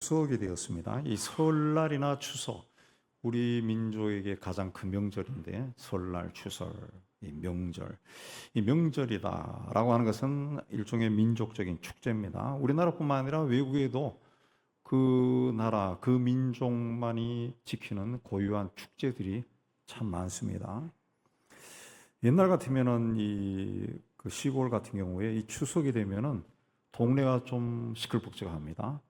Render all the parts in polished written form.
추석이 되었습니다. 이 설날이나 추석, 우리 민족에게 가장 큰 명절인데 설날, 추석, 이 명절, 이 명절이다라고 하는 것은 일종의 민족적인 축제입니다. 우리나라뿐만 아니라 외국에도 그 나라, 그 민족만이 지키는 고유한 축제들이 참 많습니다. 옛날 같으면은 그 시골 같은 경우에 이 추석이 되면은 동네가 좀 시끌벅적합니다.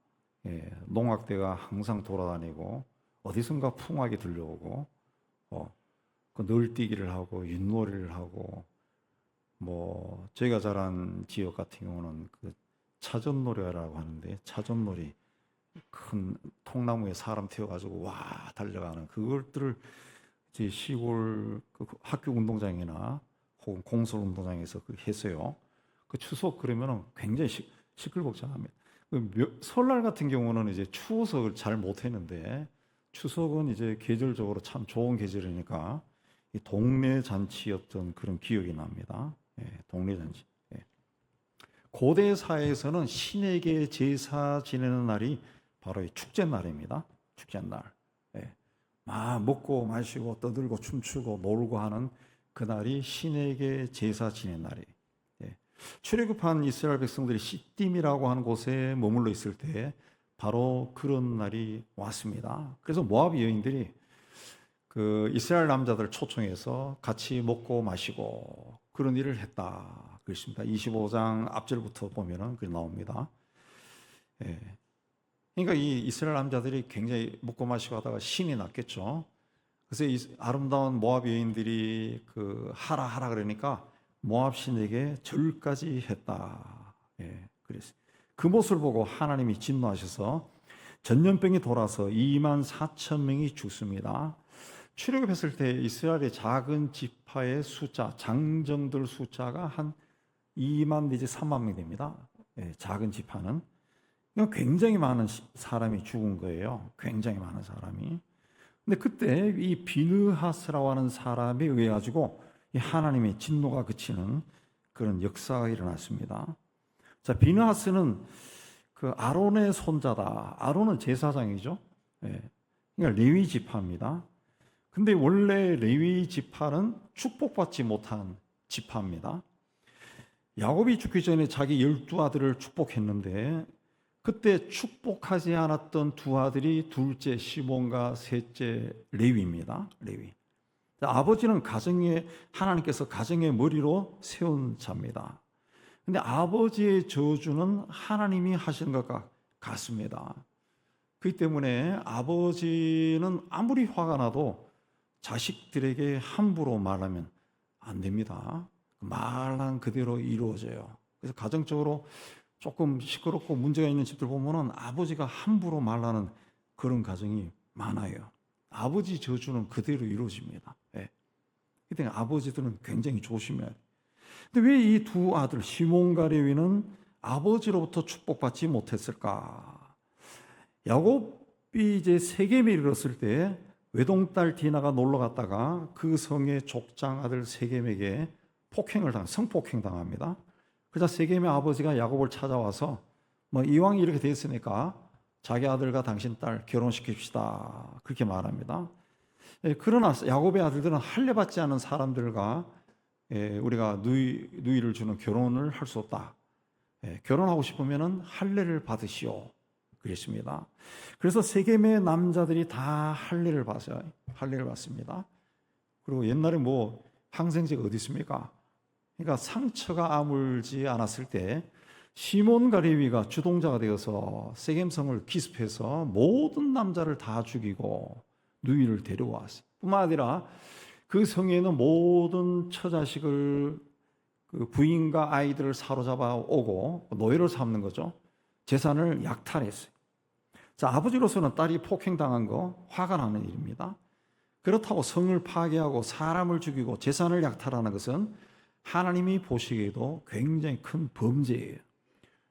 농악대가 항상 돌아다니고 어디선가 풍악이 들려오고 그 널뛰기를 하고 윷놀이를 하고 뭐 저희가 자란 지역 같은 경우는 그 차전놀이라고 하는데 차전놀이 큰 통나무에 사람 태워가지고 와 달려가는 그것들을 제 시골 그 학교 운동장이나 혹은 공설 운동장에서 했어요. 그 추석 그러면은 굉장히 시끌벅적합니다. 설날 같은 경우는 이제 추석을 잘 못했는데 추석은 이제 계절적으로 참 좋은 계절이니까 이 동네 잔치였던 그런 기억이 납니다. 동네 잔치. 고대 사회에서는 신에게 제사 지내는 날이 바로 이 축제 날입니다. 축제 날. 막 먹고 마시고 떠들고 춤추고 놀고 하는 그날이 신에게 제사 지낸 날이에요. 출애굽한 이스라엘 백성들이 시딤이라고 하는 곳에 머물러 있을 때 바로 그런 날이 왔습니다. 그래서 모압 여인들이 그 이스라엘 남자들 초청해서 같이 먹고 마시고 그런 일을 했다. 그렇습니다. 25장 앞절부터 보면은 그 나옵니다. 그러니까 이 이스라엘 남자들이 굉장히 먹고 마시고 하다가 신이 났겠죠. 그래서 이 아름다운 모압 여인들이 그 하라 그러니까 모압 신에게 절까지 했다. 그래서 그 모습을 보고 하나님이 진노하셔서 전염병이 돌아서 2만 4천 명이 죽습니다. 출애굽했을 때 이스라엘의 작은 지파의 숫자, 장정들 숫자가 한 2만 내지 3만 명 됩니다. 작은 지파는. 굉장히 많은 사람이 죽은 거예요. 굉장히 많은 사람이. 근데 그때 이 비느하스라고 하는 사람에 의해 가지고 이 하나님의 진노가 그치는 그런 역사가 일어났습니다. 자, 비느하스는 그 아론의 손자다. 아론은 제사장이죠. 그러니까 레위 지파입니다. 근데 원래 레위 지파는 축복받지 못한 지파입니다. 야곱이 죽기 전에 자기 12아들을 축복했는데 그때 축복하지 않았던 두 아들이 둘째 시몬과 셋째 레위입니다. 레위. 아버지는 하나님께서 가정의 머리로 세운 자입니다. 근데 아버지의 저주는 하나님이 하신 것과 같습니다. 그렇기 때문에 아버지는 아무리 화가 나도 자식들에게 함부로 말하면 안 됩니다. 말한 그대로 이루어져요. 그래서 가정적으로 조금 시끄럽고 문제가 있는 집들 보면은 아버지가 함부로 말하는 그런 가정이 많아요. 아버지 저주는 그대로 이루어집니다. 그때 아버지들은 굉장히 조심해야 돼요. 근데 왜 이 두 아들 시몬과 레위는 아버지로부터 축복받지 못했을까? 야곱이 이제 세겜에 이르렀을 때 외동딸 디나가 놀러 갔다가 그 성의 족장 아들 세겜에게 성폭행 당합니다. 그러자 세겜의 아버지가 야곱을 찾아와서 뭐 이왕 이렇게 됐으니까 자기 아들과 당신 딸 결혼시킵시다. 그렇게 말합니다. 그러나 야곱의 아들들은 할례받지 않은 사람들과 우리가 누이를 주는 결혼을 할 수 없다. 결혼하고 싶으면 할례를 받으시오. 그랬습니다. 그래서 세겜의 남자들이 다 할례를 받습니다. 그리고 옛날에 뭐 항생제가 어디 있습니까? 그러니까 상처가 아물지 않았을 때 시몬과 레위가 주동자가 되어서 세겜성을 기습해서 모든 남자를 다 죽이고 누이를 데려왔어요. 뿐만 아니라 그 성에는 모든 처자식을 그 부인과 아이들을 사로잡아 오고 노예를 삼는 거죠. 재산을 약탈했어요. 자, 아버지로서는 딸이 폭행당한 거 화가 나는 일입니다. 그렇다고 성을 파괴하고 사람을 죽이고 재산을 약탈하는 것은 하나님이 보시기에도 굉장히 큰 범죄예요.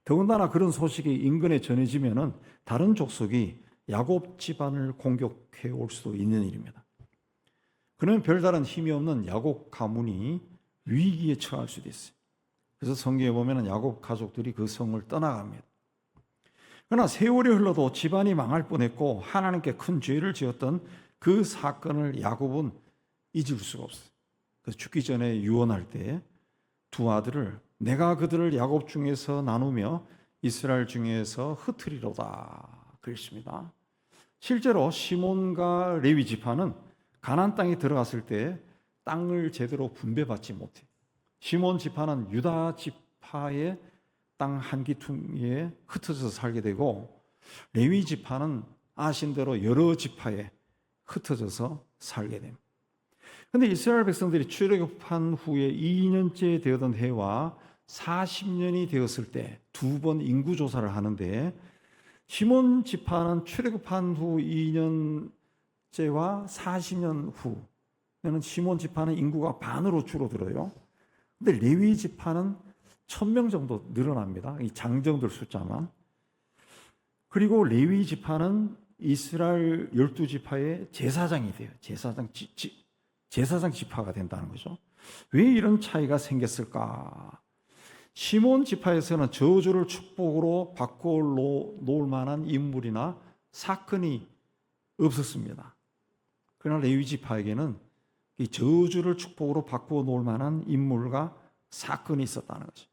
더군다나 그런 소식이 인근에 전해지면은 다른 족속이 야곱 집안을 공격해 올 수도 있는 일입니다. 그러면 별다른 힘이 없는 야곱 가문이 위기에 처할 수도 있어요. 그래서 성경에 보면은 야곱 가족들이 그 성을 떠나갑니다. 그러나 세월이 흘러도 집안이 망할 뻔했고 하나님께 큰 죄를 지었던 그 사건을 야곱은 잊을 수가 없어요. 그래서 죽기 전에 유언할 때 두 아들을 내가 그들을 야곱 중에서 나누며 이스라엘 중에서 흩으리로다 그랬습니다. 실제로 시몬과 레위 지파는 가나안 땅에 들어갔을 때 땅을 제대로 분배받지 못해. 시몬 지파는 유다 지파의 땅 한 기퉁이에 흩어져서 살게 되고, 레위 지파는 아신 대로 여러 지파에 흩어져서 살게 됩니다. 그런데 이스라엘 백성들이 출애굽한 후에 2년째 되었던 해와 40년이 되었을 때 두 번 인구 조사를 하는데, 시몬 지파는 출애굽한 후 2년째와 40년 후에는 시몬 지파는 인구가 반으로 줄어들어요. 근데 레위 지파는 1000명 정도 늘어납니다. 이 장정들 숫자만. 그리고 레위 지파는 이스라엘 12지파의 제사장이 돼요. 제사장 지파가 된다는 거죠. 왜 이런 차이가 생겼을까? 시몬 지파에서는 저주를 축복으로 바꿔 놓을 만한 인물이나 사건이 없었습니다. 그러나 레위 지파에게는 이 저주를 축복으로 바꿔 놓을 만한 인물과 사건이 있었다는 거죠.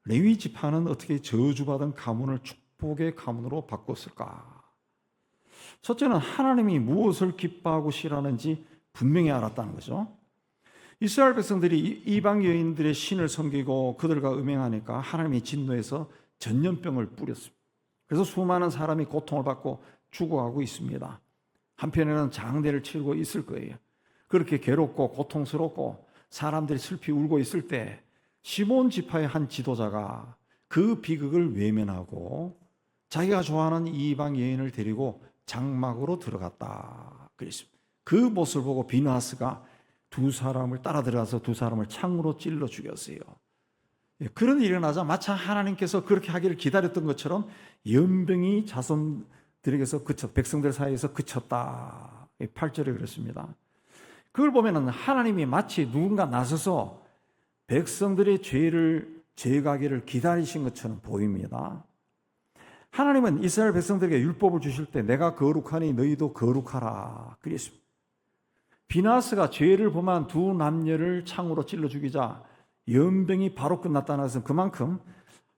레위 지파는 어떻게 저주받은 가문을 축복의 가문으로 바꿨을까? 첫째는 하나님이 무엇을 기뻐하고 싫어하는지 분명히 알았다는 거죠. 이스라엘 백성들이 이방 여인들의 신을 섬기고 그들과 음행하니까 하나님이 진노해서 전염병을 뿌렸습니다. 그래서 수많은 사람이 고통을 받고 죽어가고 있습니다. 한편에는 장례를 치르고 있을 거예요. 그렇게 괴롭고 고통스럽고 사람들이 슬피 울고 있을 때 시몬 지파의 한 지도자가 그 비극을 외면하고 자기가 좋아하는 이방 여인을 데리고 장막으로 들어갔다 그랬습니다. 그 모습을 보고 비나스가 두 사람을 따라 들어가서 두 사람을 창으로 찔러 죽였어요. 그런 일이 일어나자 마치 하나님께서 그렇게 하기를 기다렸던 것처럼 연병이 자손들에게서 백성들 사이에서 그쳤다. 8절에 그랬습니다. 그걸 보면은 하나님이 마치 누군가 나서서 백성들의 죄를 제거하기를 기다리신 것처럼 보입니다. 하나님은 이스라엘 백성들에게 율법을 주실 때 내가 거룩하니 너희도 거룩하라 그랬습니다. 비나스가 죄를 범한 두 남녀를 창으로 찔러 죽이자 연병이 바로 끝났다는 것은 그만큼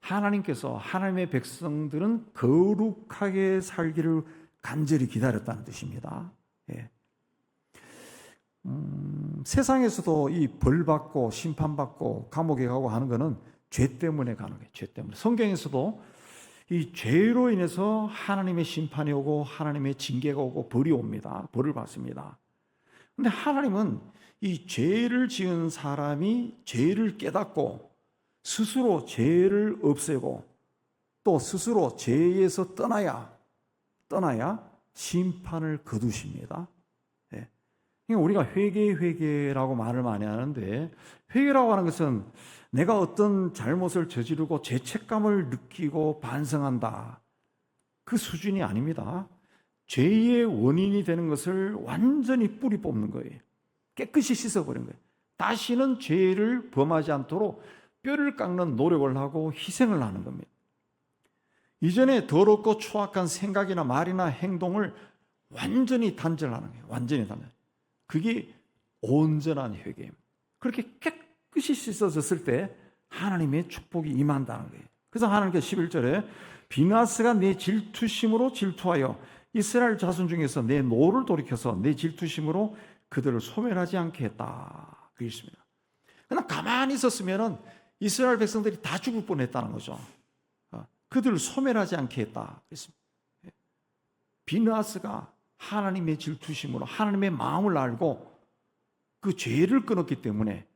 하나님께서 하나님의 백성들은 거룩하게 살기를 간절히 기다렸다는 뜻입니다. 예. 세상에서도 이 벌받고 심판받고 감옥에 가고 하는 것은 죄 때문에 가는 거예요. 죄 때문에. 성경에서도 이 죄로 인해서 하나님의 심판이 오고 하나님의 징계가 오고 벌이 옵니다. 벌을 받습니다. 그런데 하나님은 이 죄를 지은 사람이 죄를 깨닫고 스스로 죄를 없애고 또 스스로 죄에서 떠나야 심판을 거두십니다. 예. 우리가 회개라고 말을 많이 하는데, 회개라고 하는 것은 내가 어떤 잘못을 저지르고 죄책감을 느끼고 반성한다, 그 수준이 아닙니다. 죄의 원인이 되는 것을 완전히 뿌리 뽑는 거예요. 깨끗이 씻어버린 거예요. 다시는 죄를 범하지 않도록 뼈를 깎는 노력을 하고 희생을 하는 겁니다. 이전에 더럽고 추악한 생각이나 말이나 행동을 완전히 단절하는 거예요. 완전히 단절. 그게 온전한 회개입니다. 그렇게 깨끗이 씻어졌을 때 하나님의 축복이 임한다는 거예요. 그래서 하나님께서 11절에 비나스가 내 질투심으로 질투하여 이스라엘 자손 중에서 내 노를 돌이켜서 내 질투심으로 그들을 소멸하지 않게 했다 그랬습니다. 그러나 가만히 있었으면 이스라엘 백성들이 다 죽을 뻔했다는 거죠. 그들을 소멸하지 않게 했다 그랬습니다. 비나스가 하나님의 질투심으로 하나님의 마음을 알고 그 죄를 끊었기 때문에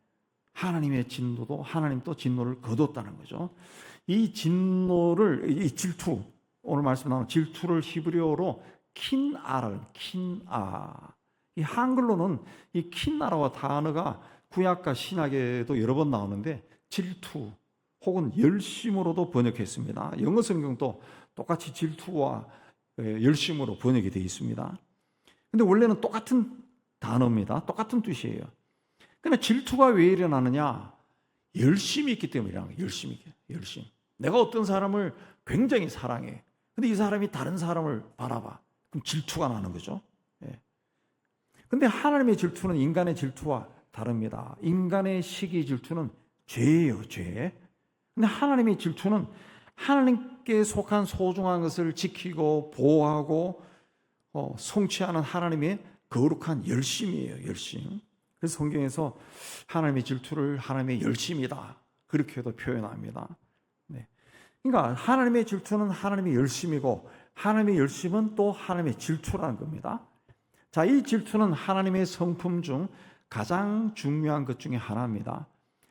하나님의 진노도 하나님도 진노를 거뒀다는 거죠. 이 진노를, 이 질투, 오늘 말씀 나오는 질투를 히브리어로 킨아. 이 한글로는 이 킨아라와 단어가 구약과 신약에도 여러 번 나오는데 질투 혹은 열심으로도 번역했습니다. 영어 성경도 똑같이 질투와 열심으로 번역이 되어 있습니다. 근데 원래는 똑같은 단어입니다. 똑같은 뜻이에요. 그런데 질투가 왜 일어나느냐? 열심이 있기 때문이라는 거예요. 열심. 내가 어떤 사람을 굉장히 사랑해. 근데 이 사람이 다른 사람을 바라봐. 그럼 질투가 나는 거죠. 예. 근데 하나님의 질투는 인간의 질투와 다릅니다. 인간의 시기 질투는 죄예요, 죄. 근데 하나님의 질투는 하나님께 속한 소중한 것을 지키고 보호하고 성취하는 하나님의 거룩한 열심이에요, 열심. 그래서 성경에서 하나님의 질투를 하나님의 열심이다, 그렇게도 표현합니다. 네. 그러니까 하나님의 질투는 하나님의 열심이고 하나님의 열심은 또 하나님의 질투라는 겁니다. 자, 이 질투는 하나님의 성품 중 가장 중요한 것 중에 하나입니다.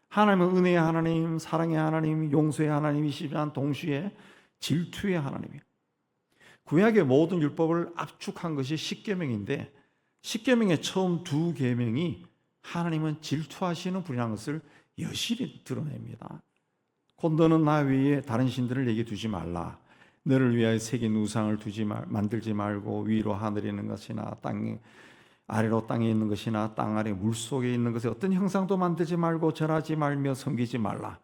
하나님은 은혜의 하나님, 사랑의 하나님, 용서의 하나님이시지만 동시에 질투의 하나님이에요. 구약의 모든 율법을 압축한 것이 십계명인데 십계명의 처음 두 계명이 하나님은 질투하시는 분이라는 것을 여실히 드러냅니다. 곧 너는 나 외에 다른 신들을 내게 두지 말라. 너를 위하여 새긴 우상을 만들지 말고 위로 하늘에 있는 것이나 아래로 땅에 있는 것이나 땅 아래 물속에 있는 것에 어떤 형상도 만들지 말고 절하지 말며 섬기지 말라.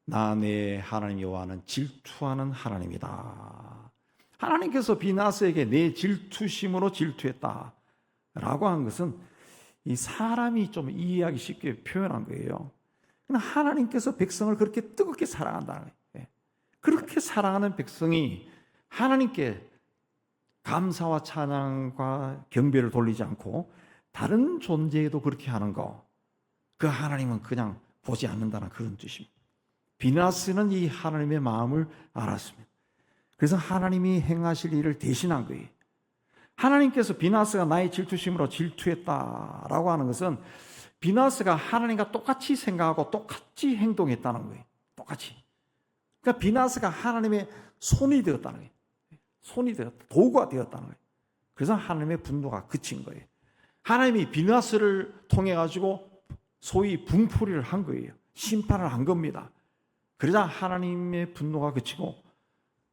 나 내 하나님 여호와는 질투하는 하나님이다. 하나님께서 비나스에게 내 질투심으로 질투했다 라고 한 것은 이 사람이 좀 이해하기 쉽게 표현한 거예요. 하나님께서 백성을 그렇게 뜨겁게 사랑한다는 거예요. 그렇게 사랑하는 백성이 하나님께 감사와 찬양과 경배를 돌리지 않고 다른 존재에도 그렇게 하는 거, 그 하나님은 그냥 보지 않는다는 그런 뜻입니다. 비나스는 이 하나님의 마음을 알았습니다. 그래서 하나님이 행하실 일을 대신한 거예요. 하나님께서 비나스가 나의 질투심으로 질투했다라고 하는 것은 비나스가 하나님과 똑같이 생각하고 똑같이 행동했다는 거예요. 똑같이. 그러니까 비나스가 하나님의 손이 되었다는 거예요. 손이 되었다, 도구가 되었다는 거예요. 그래서 하나님의 분노가 그친 거예요. 하나님이 비나스를 통해 가지고 소위 분풀이를 한 거예요. 심판을 한 겁니다. 그러자 하나님의 분노가 그치고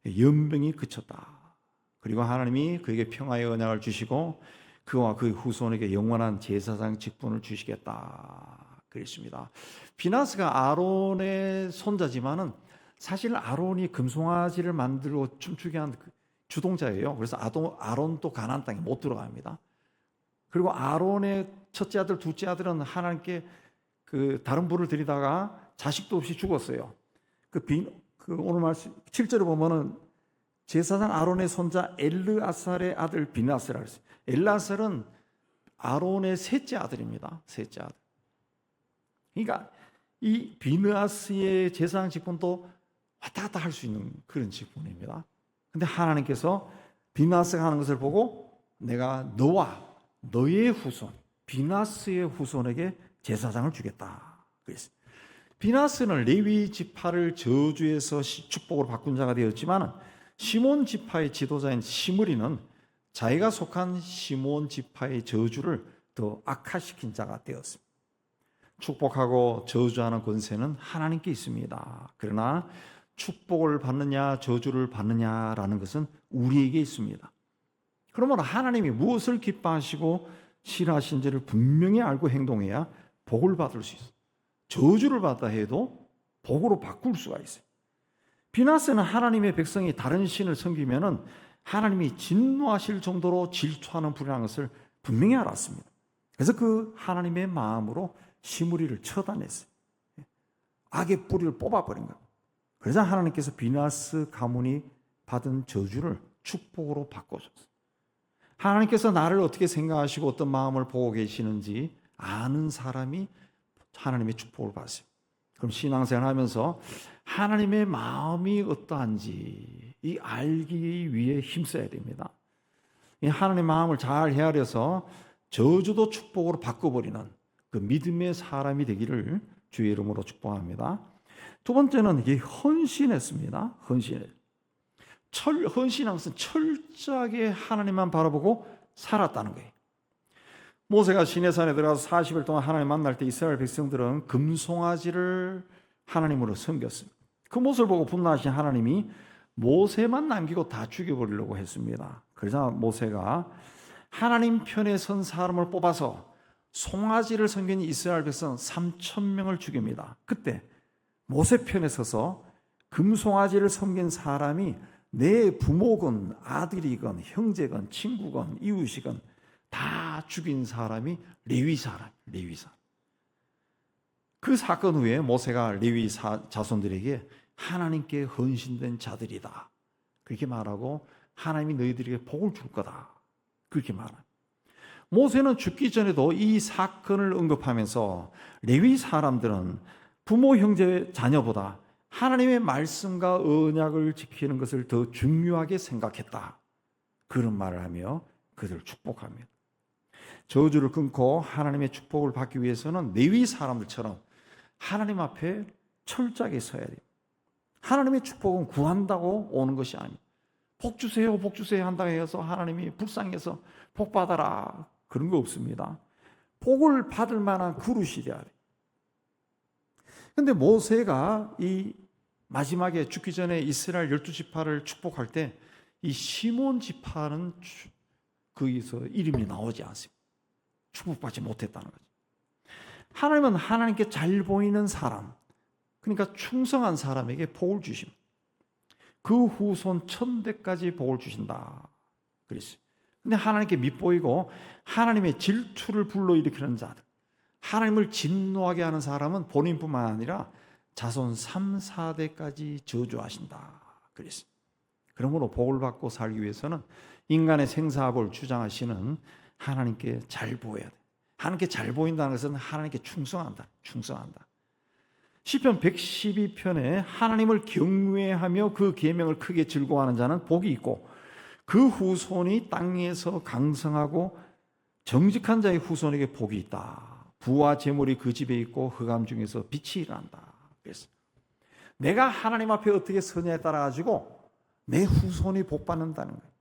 연병이 그쳤다. 그리고 하나님이 그에게 평화의 언약을 주시고 그와 그의 후손에게 영원한 제사장 직분을 주시겠다 그랬습니다. 비나스가 아론의 손자지만은 사실 아론이 금송아지를 만들고 춤추게 한 주동자예요. 그래서 아론도 가나안 땅에 못 들어갑니다. 그리고 아론의 첫째 아들, 둘째 아들은 하나님께 그 다른 불을 들이다가 자식도 없이 죽었어요. 오늘 말씀 7절에 보면은 제사장 아론의 손자 엘르아살의 아들 비나스라고 했어요. 엘르아살은 아론의 셋째 아들입니다. 셋째 아들. 그러니까 이 비나스의 제사장 직분도 왔다 갔다 할 수 있는 그런 직분입니다. 근데 하나님께서 비나스가 하는 것을 보고 내가 너와 너의 후손, 비나스의 후손에게 제사장을 주겠다 그랬어요. 비나스는 레위 지파를 저주에서 축복으로 바꾼 자가 되었지만 시몬 지파의 지도자인 시므리는 자기가 속한 시몬 지파의 저주를 더 악화시킨 자가 되었습니다. 축복하고 저주하는 권세는 하나님께 있습니다. 그러나 축복을 받느냐 저주를 받느냐라는 것은 우리에게 있습니다. 그러면 하나님이 무엇을 기뻐하시고 싫어하신지를 분명히 알고 행동해야 복을 받을 수 있어요. 저주를 받다 해도 복으로 바꿀 수가 있어요. 비나스는 하나님의 백성이 다른 신을 섬기면은 하나님이 진노하실 정도로 질투하는 분이라는 것을 분명히 알았습니다. 그래서 그 하나님의 마음으로 시므리를 처단했어요. 악의 뿌리를 뽑아버린 거예요. 그래서 하나님께서 비나스 가문이 받은 저주를 축복으로 바꿔줬어요. 하나님께서 나를 어떻게 생각하시고 어떤 마음을 보고 계시는지 아는 사람이 하나님의 축복을 받았어요. 그럼 신앙생활 하면서 하나님의 마음이 어떠한지 이 알기 위해 힘써야 됩니다. 이 하나님의 마음을 잘 헤아려서 저주도 축복으로 바꿔버리는 그 믿음의 사람이 되기를 주의 이름으로 축복합니다. 두 번째는 이게 헌신했습니다. 헌신한 것은 철저하게 하나님만 바라보고 살았다는 거예요. 모세가 시내산에 들어가서 40일 동안 하나님 만날 때 이스라엘 백성들은 금송아지를 하나님으로 섬겼습니다. 그 모습을 보고 분노하신 하나님이 모세만 남기고 다 죽여버리려고 했습니다. 그래서 모세가 하나님 편에 선 사람을 뽑아서 송아지를 섬긴 이스라엘 백성 3,000명을 죽입니다. 그때 모세 편에 서서 금송아지를 섬긴 사람이 내 부모건 아들이건 형제건 친구건 이웃이건 다 죽인 사람이 레위 사람. 그 사건 후에 모세가 레위 자손들에게 하나님께 헌신된 자들이다 그렇게 말하고 하나님이 너희들에게 복을 줄 거다 그렇게 말합니다. 모세는 죽기 전에도 이 사건을 언급하면서 레위 사람들은 부모 형제 자녀보다 하나님의 말씀과 언약을 지키는 것을 더 중요하게 생각했다 그런 말을 하며 그들을 축복합니다. 저주를 끊고 하나님의 축복을 받기 위해서는 레위 사람들처럼 하나님 앞에 철저하게 서야 돼요. 하나님의 축복은 구한다고 오는 것이 아니에요. 복 주세요 한다고 해서 하나님이 불쌍해서 복 받아라 그런 거 없습니다. 복을 받을 만한 그릇이 돼야 돼요. 그런데 모세가 이 마지막에 죽기 전에 이스라엘 12지파를 축복할 때 이 시몬 지파는 거기서 이름이 나오지 않습니다. 축복받지 못했다는 거죠. 하나님은 하나님께 잘 보이는 사람, 그러니까 충성한 사람에게 복을 주십니다. 그 후손 1000대까지 복을 주신다 그랬어요. 근데 하나님께 밉보이고 하나님의 질투를 불러일으키는 자들, 하나님을 진노하게 하는 사람은 본인뿐만 아니라 자손 3, 4대까지 저주하신다 그랬어요. 그러므로 복을 받고 살기 위해서는 인간의 생사합을 주장하시는 하나님께 잘 보여야 돼. 하나님께 잘 보인다는 것은 하나님께 충성한다. 시편 112편에 하나님을 경외하며 그 계명을 크게 즐거워하는 자는 복이 있고 그 후손이 땅에서 강성하고 정직한 자의 후손에게 복이 있다. 부와 재물이 그 집에 있고 흑암 중에서 빛이 일어난다. 그래서 내가 하나님 앞에 어떻게 서냐에 따라 가지고 내 후손이 복 받는다는 거예요.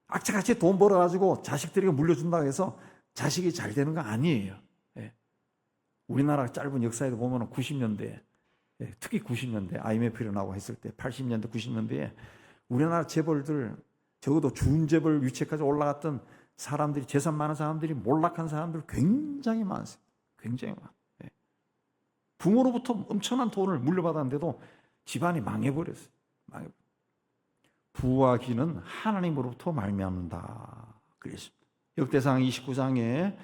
악착같이 돈 벌어가지고 자식들에게 물려준다고 해서 자식이 잘 되는 거 아니에요. 예. 우리나라 짧은 역사에도 보면 90년대, 특히 90년대 IMF 일어나고 했을 때 80년대, 90년대에 우리나라 재벌들 적어도 준재벌 위치까지 올라갔던 사람들이 재산 많은 사람들이 몰락한 사람들 굉장히 많습니다. 굉장히 많아요. 예. 부모로부터 엄청난 돈을 물려받았는데도 집안이 망해버렸어요. 부와 기는 하나님으로부터 말미암는다. 그랬습니다. 역대상 29장에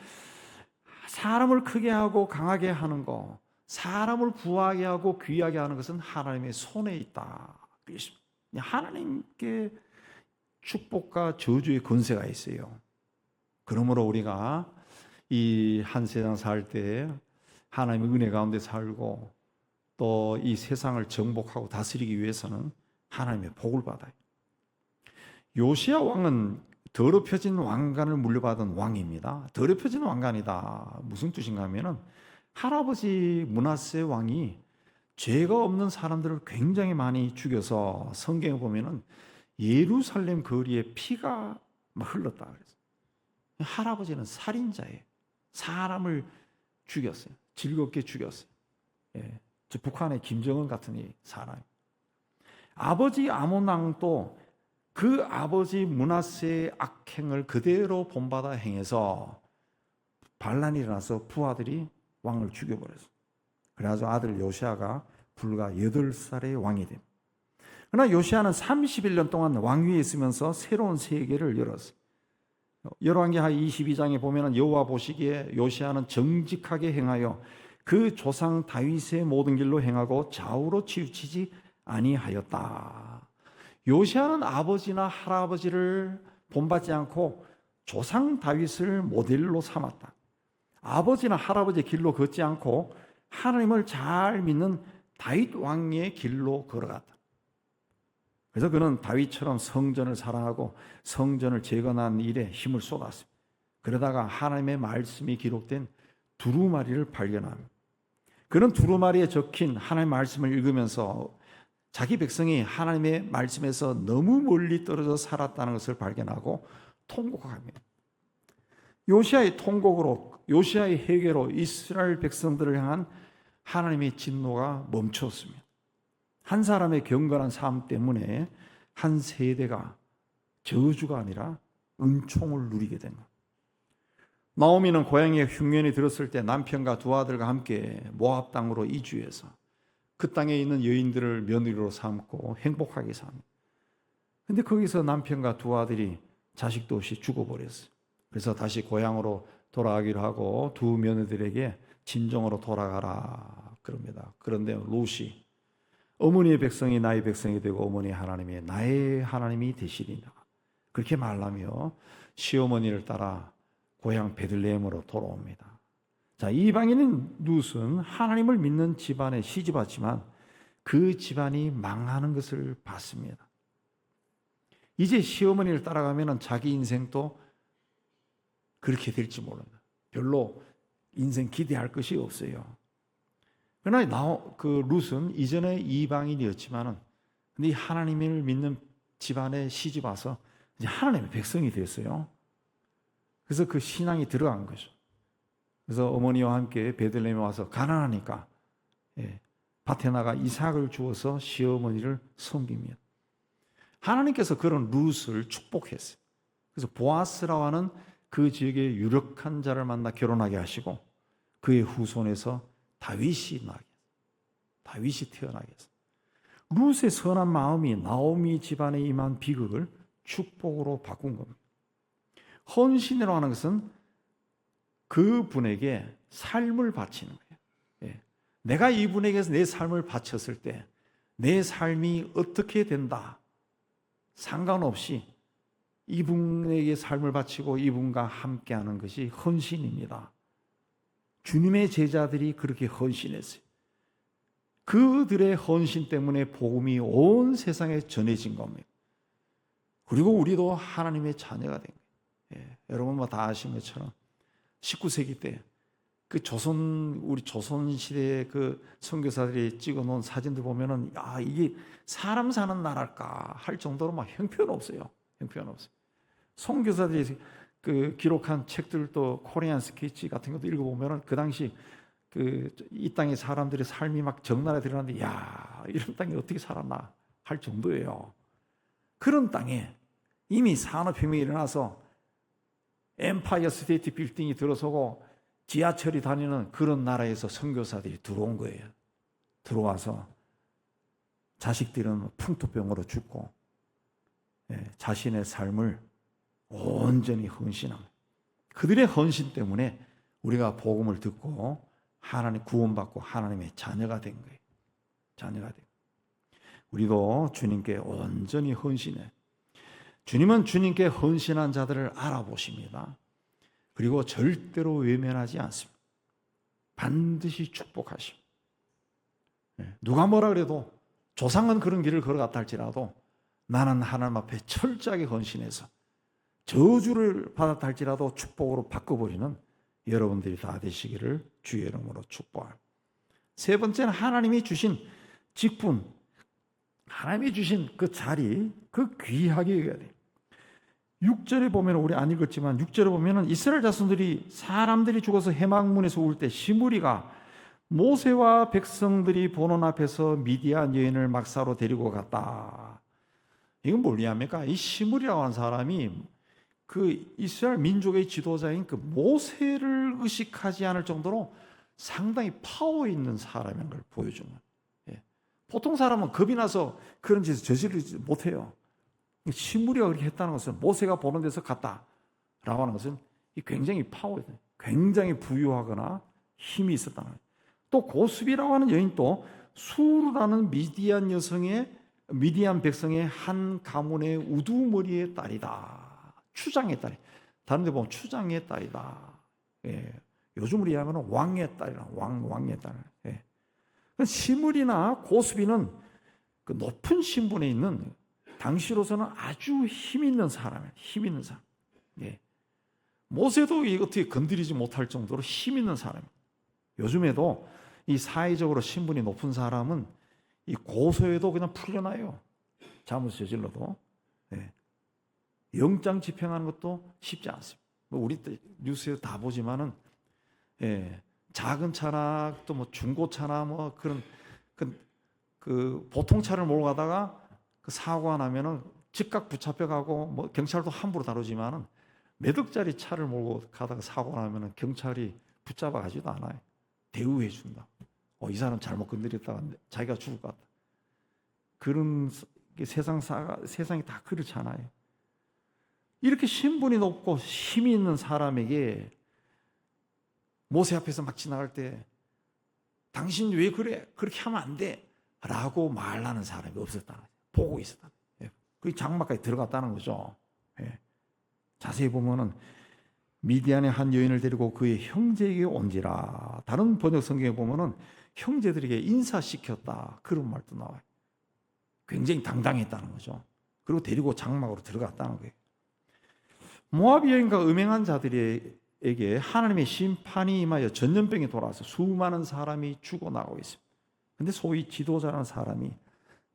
사람을 크게 하고 강하게 하는 것, 사람을 부하게 하고 귀하게 하는 것은 하나님의 손에 있다. 그랬습니다. 하나님께 축복과 저주의 권세가 있어요. 그러므로 우리가 이 한 세상 살 때 하나님의 은혜 가운데 살고 또 이 세상을 정복하고 다스리기 위해서는 하나님의 복을 받아요. 요시야 왕은 더럽혀진 왕관을 물려받은 왕입니다. 더럽혀진 왕관이다. 무슨 뜻인가 하면은 할아버지 므낫세 왕이 죄가 없는 사람들을 굉장히 많이 죽여서 성경에 보면은 예루살렘 거리에 피가 흘렀다 그랬어요. 할아버지는 살인자예요. 사람을 죽였어요. 즐겁게 죽였어요. 예. 저 북한의 김정은 같은 이 사람. 아버지 아몬 왕도 그 아버지 므낫세의 악행을 그대로 본받아 행해서 반란이 일어나서 부하들이 왕을 죽여버렸어요. 그래서 아들 요시아가 불과 8살의 왕이 됩니다. 그러나 요시아는 31년 동안 왕위에 있으면서 새로운 세계를 열었어요. 열왕기하 22장에 보면 여호와 보시기에 요시아는 정직하게 행하여 그 조상 다윗의 모든 길로 행하고 좌우로 치우치지 아니하였다. 요시아는 아버지나 할아버지를 본받지 않고 조상 다윗을 모델로 삼았다. 아버지나 할아버지의 길로 걷지 않고 하나님을 잘 믿는 다윗 왕의 길로 걸어갔다. 그래서 그는 다윗처럼 성전을 사랑하고 성전을 재건한 일에 힘을 쏟았습니다. 그러다가 하나님의 말씀이 기록된 두루마리를 발견합니다. 그는 두루마리에 적힌 하나님의 말씀을 읽으면서 자기 백성이 하나님의 말씀에서 너무 멀리 떨어져 살았다는 것을 발견하고 통곡합니다. 요시아의 통곡으로, 요시아의 회개로 이스라엘 백성들을 향한 하나님의 진노가 멈췄습니다. 한 사람의 경건한 삶 때문에 한 세대가 저주가 아니라 은총을 누리게 된 것. 나오미는 고향에 흉년이 들었을 때 남편과 두 아들과 함께 모압 땅으로 이주해서 그 땅에 있는 여인들을 며느리로 삼고 행복하게 삽니다. 근데 거기서 남편과 두 아들이 자식도 없이 죽어버렸어요. 그래서 다시 고향으로 돌아가기로 하고 두 며느들에게 진정으로 돌아가라 그럽니다. 그런데 롯이 어머니의 백성이 나의 백성이 되고 어머니의 하나님이 나의 하나님이 되시리라 그렇게 말하며 시어머니를 따라 고향 베들레헴으로 돌아옵니다. 자, 이방인인 룻은 하나님을 믿는 집안에 시집 왔지만 그 집안이 망하는 것을 봤습니다. 이제 시어머니를 따라가면 자기 인생도 그렇게 될지 모른다. 별로 인생 기대할 것이 없어요. 그러나 그 룻은 이전에 이방인이었지만은 근데 하나님을 믿는 집안에 시집 와서 이제 하나님의 백성이 됐어요. 그래서 그 신앙이 들어간 거죠. 그래서 어머니와 함께 베들레헴에 와서 가난하니까 밭에 나가 이삭을 주어서 시어머니를 섬깁니다. 하나님께서 그런 룻을 축복했어요. 그래서 보아스라고 하는 그 지역의 유력한 자를 만나 결혼하게 하시고 그의 후손에서 다윗이 태어나게 했어요. 룻의 선한 마음이 나오미 집안에 임한 비극을 축복으로 바꾼 겁니다. 헌신이라고 하는 것은 그 분에게 삶을 바치는 거예요. 내가 이분에게서 내 삶을 바쳤을 때 내 삶이 어떻게 된다 상관없이 이분에게 삶을 바치고 이분과 함께하는 것이 헌신입니다. 주님의 제자들이 그렇게 헌신했어요. 그들의 헌신 때문에 복음이 온 세상에 전해진 겁니다. 그리고 우리도 하나님의 자녀가 된 거예요. 여러분 뭐 다 아시는 것처럼 19세기 때 그 우리 조선 시대의 그 선교사들이 찍어놓은 사진들 보면은 이게 사람 사는 나라일까 할 정도로 막 형편없어요. 형편없어요. 선교사들이 그 기록한 책들도 코리안 스케치 같은 것도 읽어보면은 그 당시 이 땅의 사람들의 삶이 막 적나라에 드러났는데 이런 땅에 어떻게 살았나 할 정도예요. 그런 땅에 이미 산업혁명이 일어나서 엠파이어 스테이트 빌딩이 들어서고 지하철이 다니는 그런 나라에서 선교사들이 들어온 거예요. 들어와서 자식들은 풍토병으로 죽고 자신의 삶을 온전히 헌신합니다. 그들의 헌신 때문에 우리가 복음을 듣고 하나님 구원받고 하나님의 자녀가 된 거예요. 자녀가 된 거예요. 우리도 주님께 온전히 헌신해. 주님은 주님께 헌신한 자들을 알아보십니다. 그리고 절대로 외면하지 않습니다. 반드시 축복하십니다. 누가 뭐라 그래도 조상은 그런 길을 걸어갔다 할지라도 나는 하나님 앞에 철저하게 헌신해서 저주를 받았다 할지라도 축복으로 바꿔버리는 여러분들이 다 되시기를 주의 이름으로 축복합니다. 세 번째는 하나님이 주신 직분, 하나님이 주신 그 자리, 그 귀하게 여겨야 돼요. 6절에 보면 우리 안 읽었지만 6절에 보면 이스라엘 자손들이 사람들이 죽어서 해막문에서 울 때 시므리가 모세와 백성들이 보는 앞에서 미디안 여인을 막사로 데리고 갔다. 이건 뭘 이해합니까? 이 시므리라고 하는 사람이 그 이스라엘 민족의 지도자인 그 모세를 의식하지 않을 정도로 상당히 파워 있는 사람인 걸 보여주는 거예요. 보통 사람은 겁이 나서 그런 짓을 저지르지 못해요. 시므리가 그렇게 했다는 것은 모세가 보는 데서 갔다라고 하는 것은 굉장히 파워, 굉장히 부유하거나 힘이 있었다는 거예요. 또 고수비라고 하는 여인도 수르라는 미디안 백성의 한 가문의 우두머리의 딸이다. 추장의 딸이. 다른 데 보면 추장의 딸이다. 요즘으로 이야기하면 왕의 딸이라 왕의 딸. 시므리나 고수비는 그 높은 신분에 있는 당시로서는 아주 힘 있는 사람이에요. 힘 있는 사람. 모세도 어떻게 건드리지 못할 정도로 힘 있는 사람이에요. 요즘에도 이 사회적으로 신분이 높은 사람은 이 고소에도 그냥 풀려나요. 잘못 저질러도. 영장 집행하는 것도 쉽지 않습니다. 우리 뉴스에서 다 보지만은 작은 차나 또 뭐 중고차나 뭐 그런 그 보통 차를 몰고 가다가 그 사고가 나면은 즉각 붙잡혀가고 뭐 경찰도 함부로 다루지만은 몇 억짜리 차를 몰고 가다가 사고가 나면은 경찰이 붙잡아 가지도 않아요. 대우해 준다. 이 사람 잘못 건드렸다가 자기가 죽을 것 같다. 그런 세상이 다 그렇잖아요. 이렇게 신분이 높고 힘이 있는 사람에게 모세 앞에서 막 지나갈 때 당신 왜 그래? 그렇게 하면 안 돼. 라고 말하는 사람이 없었다. 보고 있었다. 그 장막까지 들어갔다는 거죠. 자세히 보면은 미디안의 한 여인을 데리고 그의 형제에게 온지라. 다른 번역 성경에 보면은 형제들에게 인사시켰다. 그런 말도 나와요. 굉장히 당당했다는 거죠. 그리고 데리고 장막으로 들어갔다는 거예요. 모압 여인과 음행한 자들에게 하나님의 심판이 임하여 전염병이 돌아와서 수많은 사람이 죽어나가고 있습니다. 그런데 소위 지도자라는 사람이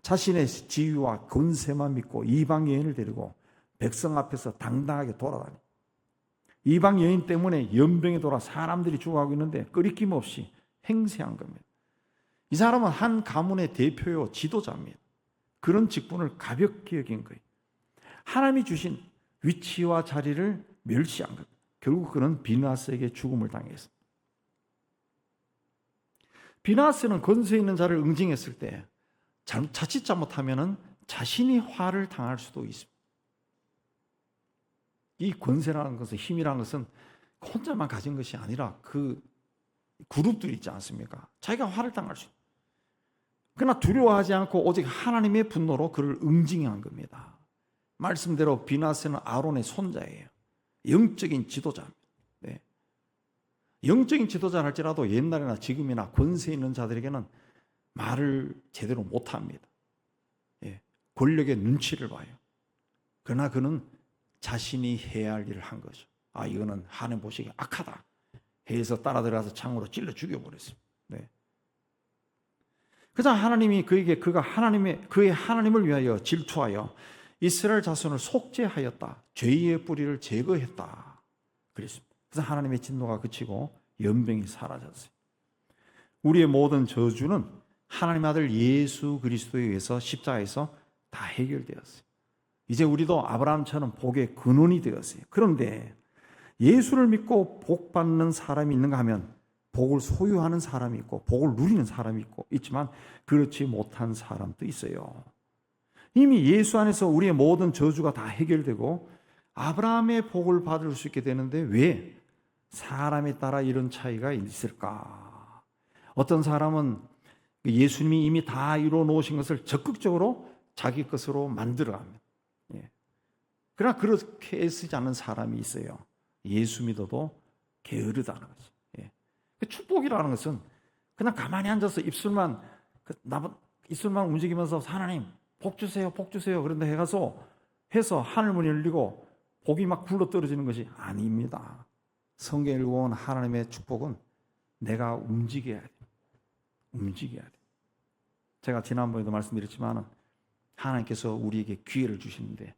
자신의 지위와 권세만 믿고 이방 여인을 데리고 백성 앞에서 당당하게 돌아다니. 이방 여인 때문에 연병이 돌아 사람들이 죽어가고 있는데 끄리낌 없이 행세한 겁니다. 이 사람은 한 가문의 대표요 지도자입니다. 그런 직분을 가볍게 여긴 거예요. 하나님이 주신 위치와 자리를 멸시한 겁니다. 결국 그는 비나스에게 죽음을 당했습니다. 비나스는 권세 있는 자를 응징했을 때 자칫 잘못하면 자신이 화를 당할 수도 있습니다. 이 권세라는 것은, 힘이라는 것은 혼자만 가진 것이 아니라 그 그룹들이 있지 않습니까? 자기가 화를 당할 수 있어요. 그러나 두려워하지 않고 오직 하나님의 분노로 그를 응징한 겁니다. 말씀대로 비나스는 아론의 손자예요. 영적인 지도자입니다. 네. 영적인 지도자를 할지라도 옛날이나 지금이나 권세 있는 자들에게는 말을 제대로 못합니다. 권력의 눈치를 봐요. 그러나 그는 자신이 해야 할 일을 한 거죠. 이거는 하나님 보시기에 악하다 해서 따라 들어가서 창으로 찔러 죽여버렸습니다. 네. 그래서 하나님이 그에게 그의 하나님을 위하여 질투하여 이스라엘 자손을 속죄하였다. 죄의 뿌리를 제거했다. 그랬습니다. 그래서 하나님의 진노가 그치고 연병이 사라졌어요. 우리의 모든 저주는 하나님 아들 예수 그리스도에 의해서 십자가에서 다 해결되었어요. 이제 우리도 아브라함처럼 복의 근원이 되었어요. 그런데 예수를 믿고 복 받는 사람이 있는가 하면 복을 소유하는 사람이 있고 복을 누리는 사람이 있지만 그렇지 못한 사람도 있어요. 이미 예수 안에서 우리의 모든 저주가 다 해결되고 아브라함의 복을 받을 수 있게 되는데 왜 사람에 따라 이런 차이가 있을까? 어떤 사람은 예수님이 이미 다 이루어 놓으신 것을 적극적으로 자기 것으로 만들어갑니다. 그러나 그렇게 애쓰지 않는 사람이 있어요. 예수 믿어도 게으르다는 거죠. 축복이라는 것은 그냥 가만히 앉아서 입술만 움직이면서 하나님 복 주세요, 복 주세요. 그런데 해서 하늘문이 열리고 복이 막 굴러 떨어지는 것이 아닙니다. 성경에 읽어온 하나님의 축복은 내가 움직여야 돼. 움직여야 돼. 제가 지난번에도 말씀드렸지만 하나님께서 우리에게 기회를 주시는데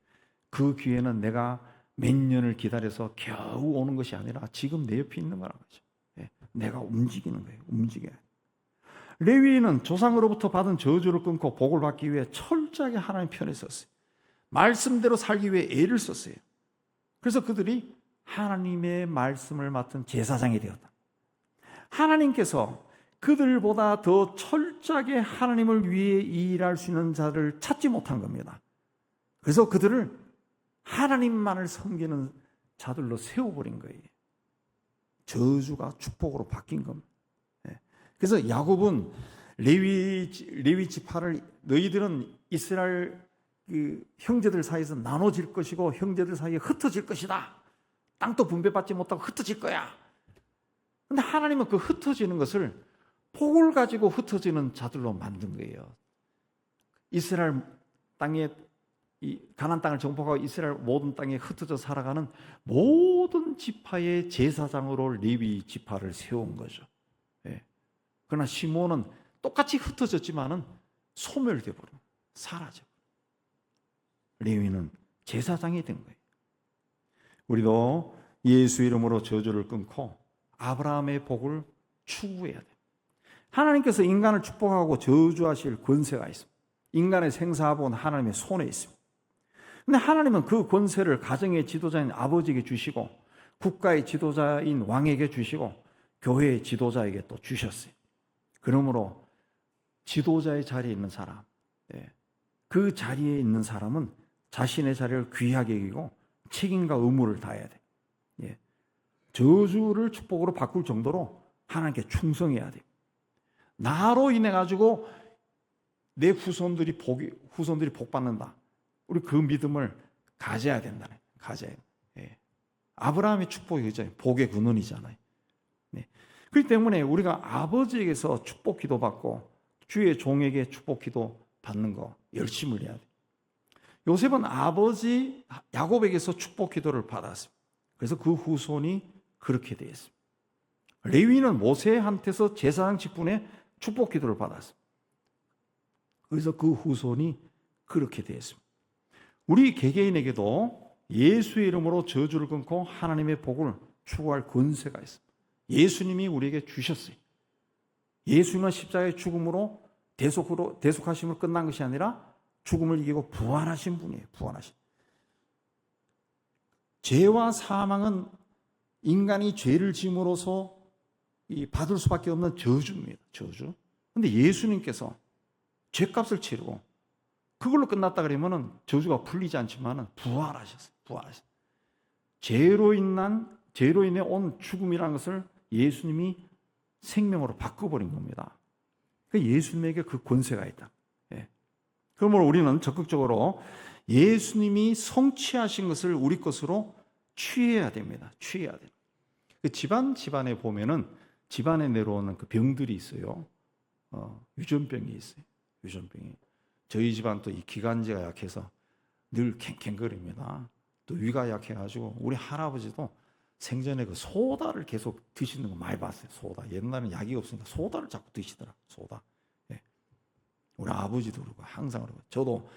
그 기회는 내가 몇 년을 기다려서 겨우 오는 것이 아니라 지금 내 옆에 있는 거라는 거죠. 내가 움직이는 거예요. 움직여야 돼. 레위인은 조상으로부터 받은 저주를 끊고 복을 받기 위해 철저하게 하나님 편에 섰어요. 말씀대로 살기 위해 애를 썼어요. 그래서 그들이 하나님의 말씀을 맡은 제사장이 되었다. 하나님께서 그들보다 더 철저하게 하나님을 위해 일할 수 있는 자를 찾지 못한 겁니다. 그래서 그들을 하나님만을 섬기는 자들로 세워버린 거예요. 저주가 축복으로 바뀐 겁니다. 그래서 야곱은 레위 지파를 너희들은 이스라엘 형제들 사이에서 나눠질 것이고 형제들 사이에 흩어질 것이다. 땅도 분배받지 못하고 흩어질 거야. 그런데 하나님은 그 흩어지는 것을 복을 가지고 흩어지는 자들로 만든 거예요. 이스라엘 땅에 가나안 땅을 정복하고 이스라엘 모든 땅에 흩어져 살아가는 모든 지파의 제사장으로 레위 지파를 세운 거죠. 그러나 시몬은 똑같이 흩어졌지만은 소멸돼 버려, 사라져. 레위는 제사장이 된 거예요. 우리도 예수 이름으로 저주를 끊고 아브라함의 복을 추구해야 돼. 하나님께서 인간을 축복하고 저주하실 권세가 있습니다. 인간의 생사복은 하나님의 손에 있습니다. 근데 하나님은 그 권세를 가정의 지도자인 아버지에게 주시고 국가의 지도자인 왕에게 주시고 교회의 지도자에게 또 주셨어요. 그러므로 지도자의 자리에 있는 사람, 그 자리에 있는 사람은 자신의 자리를 귀하게 여기고 책임과 의무를 다해야 돼. 저주를 축복으로 바꿀 정도로 하나님께 충성해야 돼. 나로 인해 가지고 내 후손들이 복 받는다. 우리 그 믿음을 가져야 된다. 가져야 돼. 아브라함의 축복이 그잖아요. 복의 근원이잖아요. 그렇기 때문에 우리가 아버지에게서 축복 기도 받고 주의 종에게 축복 기도 받는 거 열심을 해야 돼. 요셉은 아버지 야곱에게서 축복 기도를 받았습니다. 그래서 그 후손이 그렇게 되었습니다. 레위는 모세한테서 제사장 직분에 축복 기도를 받았습니다. 그래서 그 후손이 그렇게 되었습니다. 우리 개개인에게도 예수의 이름으로 저주를 끊고 하나님의 복을 추구할 권세가 있습니다. 예수님이 우리에게 주셨어요. 예수님은 십자가의 죽음으로 대속하심으로 끝난 것이 아니라 죽음을 이기고 부활하신 분이에요. 부활하신. 죄와 사망은 인간이 죄를 지음으로써 받을 수밖에 없는 저주입니다. 저주. 그런데 예수님께서 죄값을 치르고 그걸로 끝났다 그러면은 저주가 풀리지 않지만은 부활하셨어요. 부활하셨어요. 죄로 인해 온 죽음이라는 것을 예수님이 생명으로 바꿔버린 겁니다. 예수님에게 그 권세가 있다. 그러므로 우리는 적극적으로 예수님이 성취하신 것을 우리 것으로 취해야 됩니다. 취해야 돼요. 그 집안에 보면은 집안에 내려오는 그 병들이 있어요. 유전병이 있어요. 유전병이. 저희 집안 또 이 기관지가 약해서 늘 캥캥거립니다. 또 위가 약해가지고 우리 할아버지도 생전에 그 소다를 계속 드시는 거 많이 봤어요. 소다. 옛날에는 약이 없으니까 소다를 자꾸 드시더라. 소다. 우리 아버지도 그러고 항상 그러고 저도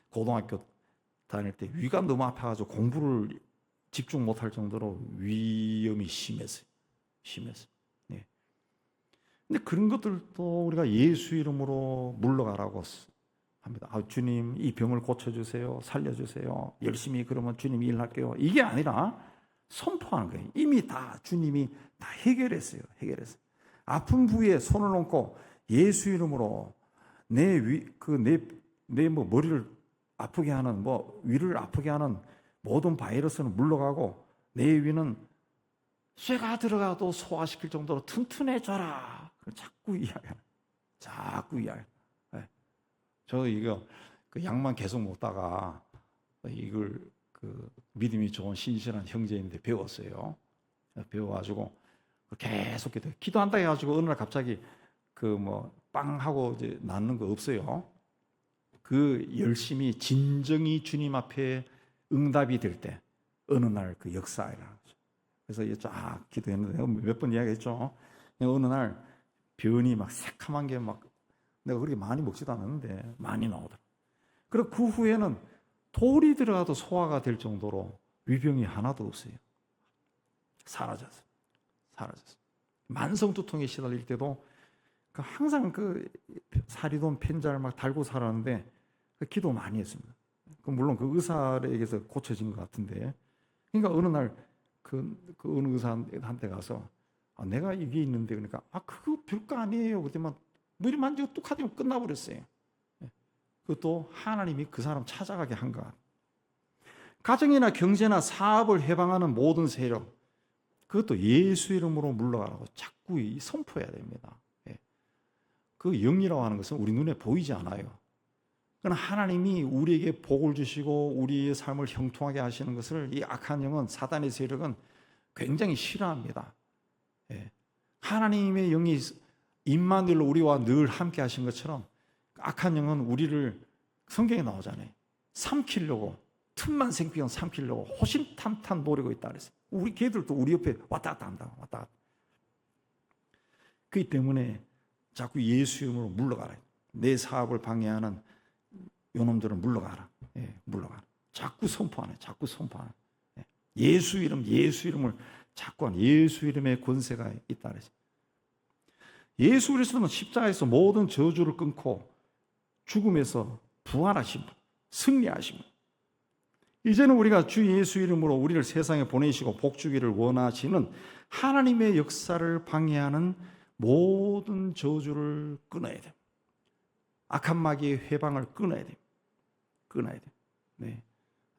고등학교 다닐 때 위가 너무 아파가지고 공부를 집중 못할 정도로 위염이 심했어요. 근데 그런 것들도 우리가 예수 이름으로 물러가라고 합니다. 주님 이 병을 고쳐주세요. 살려주세요. 열심히 그러면 주님이 일할게요. 이게 아니라 선포하는 거예요. 이미 다 주님이 다 해결했어요. 아픈 부위에 손을 얹고 예수 이름으로 내 머리를 아프게 하는 위를 아프게 하는 모든 바이러스는 물러가고 내 위는 쇠가 들어가도 소화시킬 정도로 튼튼해져라. 자꾸 이야기하는. 저 이거 그 약만 계속 먹다가 이걸 그 믿음이 좋은 신실한 형제인데 배웠어요. 배워가지고 계속 기도한다 해가지고 어느 날 갑자기 빵 하고 이제 낫는 거 없어요. 그 열심히 진정이 주님 앞에 응답이 될 때 어느 날 그 역사라는 거죠. 그래서 쫙 기도했는데 몇 번 이야기했죠. 어느 날 변이 막 새카만 게 막 내가 그렇게 많이 먹지도 않았는데 많이 나오더라. 그리고 그 후에는 돌이 들어가도 소화가 될 정도로 위병이 하나도 없어요. 사라졌어. 만성 두통에 시달릴 때도 항상 그 사리돈 펜잘 막 달고 살았는데 기도 많이 했습니다. 물론 그 의사에게서 고쳐진 것 같은데, 그러니까 어느 날 그 어느 의사한테 가서 내가 이게 있는데 그러니까 그거 별거 아니에요. 그때만 머리 만지고 뚝 하더니 끝나버렸어요. 그것도 하나님이 그 사람 찾아가게 한 것. 가정이나 경제나 사업을 해방하는 모든 세력, 그것도 예수 이름으로 물러가라고 자꾸 선포해야 됩니다. 그 영이라고 하는 것은 우리 눈에 보이지 않아요. 그러나 하나님이 우리에게 복을 주시고 우리의 삶을 형통하게 하시는 것을 이 악한 영은, 사단의 세력은 굉장히 싫어합니다. 하나님의 영이 임마누엘로 우리와 늘 함께 하신 것처럼 악한 영은 우리를, 성경에 나오잖아요. 삼키려고, 틈만 생기면 삼키려고 호심탐탐 노리고 있다 그랬어요. 우리 걔들도 우리 옆에 왔다 갔다 한다. 왔다 갔다. 그렇기 때문에 자꾸 예수 이름으로 물러가라. 내 사업을 방해하는 요놈들은 물러가라. 물러가라. 자꾸 선포하네. 예수 이름을 자꾸 하는, 예수 이름의 권세가 있다 그랬어요. 예수 그리스도는 십자가에서 모든 저주를 끊고 죽음에서 부활하신 분, 승리하신 분. 이제는 우리가 주 예수 이름으로 우리를 세상에 보내시고 복 주기를 원하시는 하나님의 역사를 방해하는 모든 저주를 끊어야 돼. 악한 마귀의 회방을 끊어야 돼. 끊어야 돼. 네.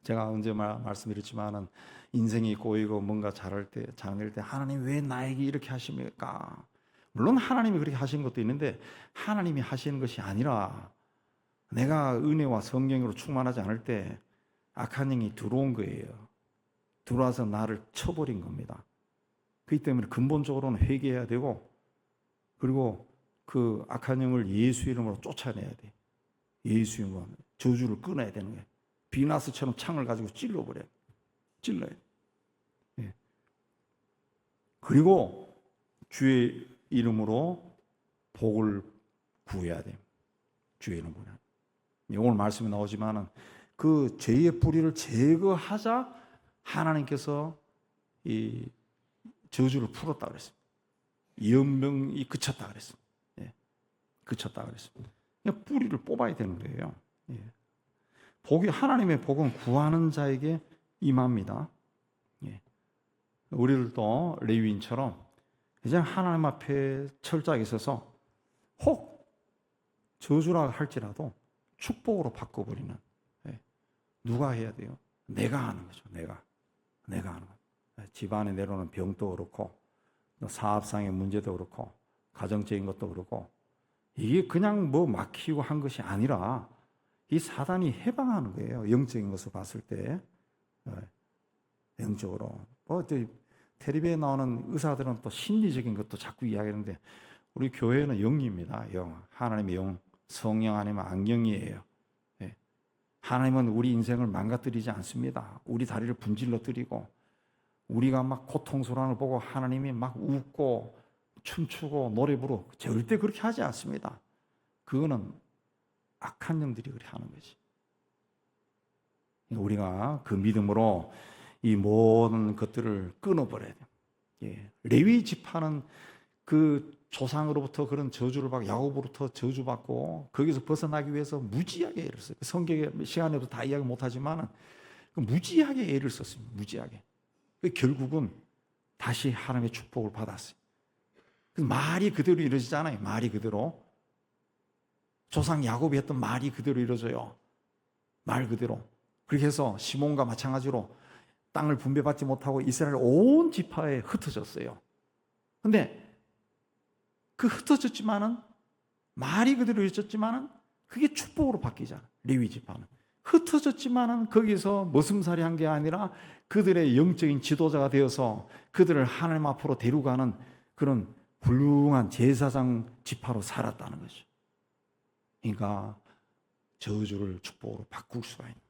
제가 언제 말씀드렸지만은 인생이 꼬이고 뭔가 잘할 때, 장낼 때 하나님 왜 나에게 이렇게 하십니까? 물론 하나님이 그렇게 하시는 것도 있는데 하나님이 하시는 것이 아니라 내가 은혜와 성령으로 충만하지 않을 때 악한 영이 들어온 거예요. 들어와서 나를 쳐버린 겁니다. 그렇기 때문에 근본적으로는 회개해야 되고, 그리고 그 악한 영을 예수 이름으로 쫓아내야 돼. 예수 이름으로 저주를 끊어야 되는 거예요. 비나스처럼 창을 가지고 찔러버려요. 찔러요. 예. 그리고 주의 이름으로 복을 구해야 돼요. 주의 이름으로. 오늘 말씀이 나오지만은 그 죄의 뿌리를 제거하자 하나님께서 이 저주를 풀었다 그랬습니다. 연병이 그쳤다 그랬습니다. 예. 그쳤다 그랬습니다. 그냥 뿌리를 뽑아야 되는 거예요. 예. 복이, 하나님의 복은 구하는 자에게 임합니다. 예. 우리들도 레위인처럼 이제 하나님 앞에 철저하게 서서 혹 저주라 할지라도 축복으로 바꿔버리는, 예. 누가 해야 돼요? 내가 하는 거죠. 내가 하는 거죠. 집안에 내려오는 병도 그렇고, 사업상의 문제도 그렇고, 가정적인 것도 그렇고, 이게 그냥 뭐 막히고 한 것이 아니라 이 사단이 해방하는 거예요. 영적인 것을 봤을 때. 영적으로. 텔레비에 나오는 의사들은 또 심리적인 것도 자꾸 이야기하는데 우리 교회는 영입니다. 영. 하나님의 영. 성령 아니면 안경이에요. 하나님은 우리 인생을 망가뜨리지 않습니다. 우리 다리를 분질러뜨리고 우리가 막 고통스러운 걸 보고 하나님이 막 웃고 춤추고 노래 부르고 절대 그렇게 하지 않습니다. 그거는 악한 영들이 그렇게 하는 거지. 우리가 그 믿음으로 이 모든 것들을 끊어버려야 돼요. 예. 레위 지파는 그 조상으로부터 그런 저주를 받고 야곱으로부터 저주받고 거기서 벗어나기 위해서 무지하게 애를 썼어요. 성경의 시간에도 다 이야기 못하지만 무지하게 애를 썼습니다. 무지하게. 결국은 다시 하나님의 축복을 받았어요. 말이 그대로 이루어지잖아요. 말이 그대로. 조상 야곱이 했던 말이 그대로 이루어져요. 말 그대로. 그렇게 해서 시몬과 마찬가지로 땅을 분배받지 못하고 이스라엘 온 지파에 흩어졌어요. 근데 그 흩어졌지만은 말이 그대로 있었지만은 그게 축복으로 바뀌잖아. 레위 지파는 흩어졌지만은 거기서 머슴살이한 게 아니라 그들의 영적인 지도자가 되어서 그들을 하나님 앞으로 데려가는 그런 훌륭한 제사장 지파로 살았다는 거죠. 그러니까 저주를 축복으로 바꿀 수가 있는.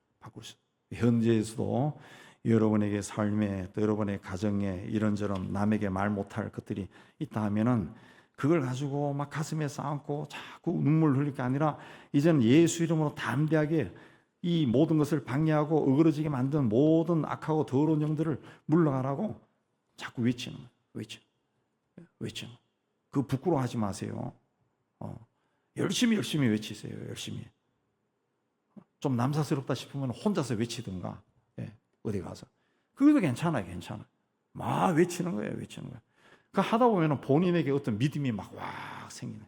현재에서도 여러분에게 삶에 또 여러분의 가정에 이런저런 남에게 말 못할 것들이 있다 하면은 그걸 가지고 막 가슴에 쌓고 자꾸 눈물 흘릴 게 아니라 이제는 예수 이름으로 담대하게 이 모든 것을 방해하고 어그러지게 만든 모든 악하고 더러운 영들을 물러가라고 자꾸 외치는 거예요. 외치는 거예요. 그거 부끄러워하지 마세요. 열심히 외치세요. 열심히. 좀 남사스럽다 싶으면 혼자서 외치든가. 예, 어디 가서. 그것도 괜찮아요. 막 외치는 거예요. 그 하다 보면 본인에게 어떤 믿음이 막 와 생기네.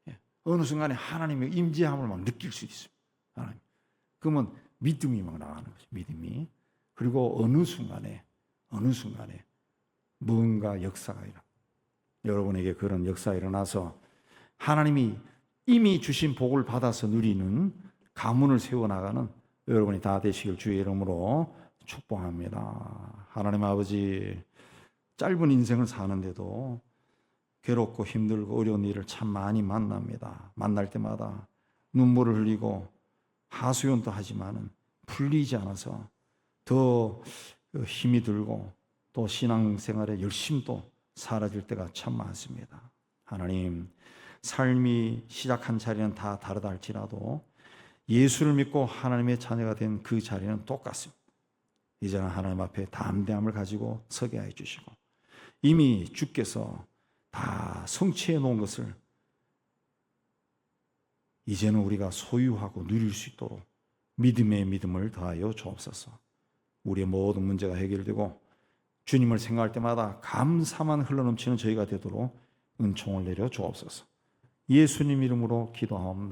예. 어느 순간에 하나님의 임재함을 막 느낄 수 있어요. 하나님. 그러면 믿음이 막 나가는 거죠. 믿음이. 그리고 어느 순간에 뭔가 역사가 일어나. 여러분에게 그런 역사가 일어나서 하나님이 이미 주신 복을 받아서 누리는 가문을 세워나가는 여러분이 다 되시길 주의 이름으로 축복합니다. 하나님 아버지, 짧은 인생을 사는데도 괴롭고 힘들고 어려운 일을 참 많이 만납니다. 만날 때마다 눈물을 흘리고 하소연도 하지만은 풀리지 않아서 더 힘이 들고 또 신앙생활에 열심도 사라질 때가 참 많습니다. 하나님, 삶이 시작한 자리는 다 다르다 할지라도 예수를 믿고 하나님의 자녀가 된 그 자리는 똑같습니다. 이제는 하나님 앞에 담대함을 가지고 서게 해 주시고 이미 주께서 다 성취해 놓은 것을 이제는 우리가 소유하고 누릴 수 있도록 믿음의 믿음을 더하여 주옵소서. 우리의 모든 문제가 해결되고 주님을 생각할 때마다 감사만 흘러넘치는 저희가 되도록 은총을 내려 주옵소서. 예수님 이름으로 기도하옵나이다.